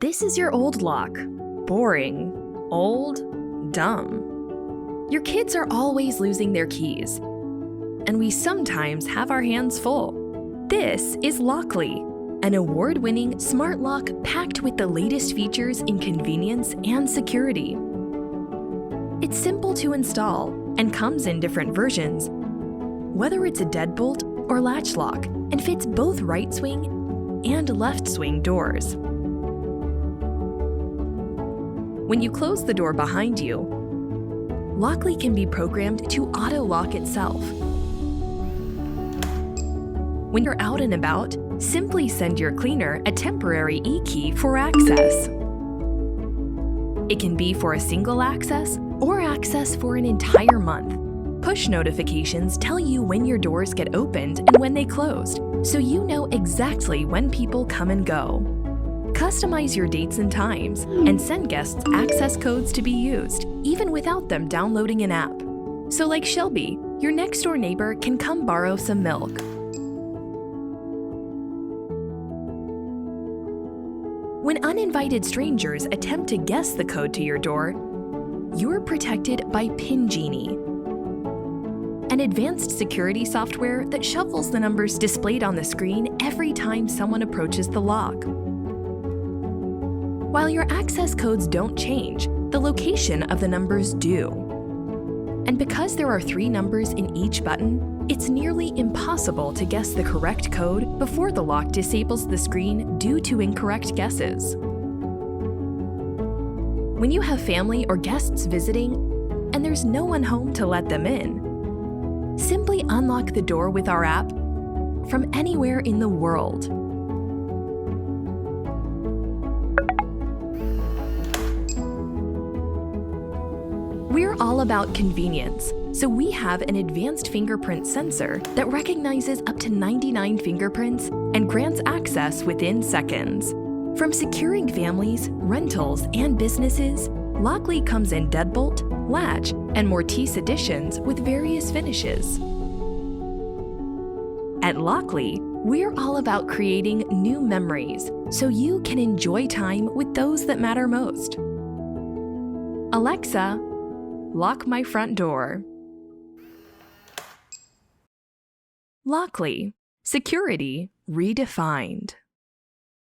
This is your old lock. Boring, old, dumb. Your kids are always losing their keys, and we sometimes have our hands full. This is Lockly, an award-winning smart lock packed with the latest features in convenience and security. It's simple to install and comes in different versions, whether it's a deadbolt or latch lock, and fits both right swing and left swing doors. When you close the door behind you, Lockly can be programmed to auto-lock itself. When you're out and about, simply send your cleaner a temporary e-key for access. It can be for a single access or access for an entire month. Push notifications tell you when your doors get opened and when they closed, so you know exactly when people come and go. Customize your dates and times, and send guests access codes to be used, even without them downloading an app. So like Shelby, your next-door neighbor can come borrow some milk. When uninvited strangers attempt to guess the code to your door, you're protected by Genie, an advanced security software that shuffles the numbers displayed on the screen every time someone approaches the lock. While your access codes don't change, the location of the numbers do. And because there are 3 numbers in each button, it's nearly impossible to guess the correct code before the lock disables the screen due to incorrect guesses. When you have family or guests visiting, and there's no one home to let them in, simply unlock the door with our app from anywhere in the world. We're all about convenience, so we have an advanced fingerprint sensor that recognizes up to 99 fingerprints and grants access within seconds. From securing families, rentals, and businesses, Lockly comes in deadbolt, latch, and Mortise editions with various finishes. At Lockly, we're all about creating new memories so you can enjoy time with those that matter most. Alexa, lock my front door. Lockly, security redefined.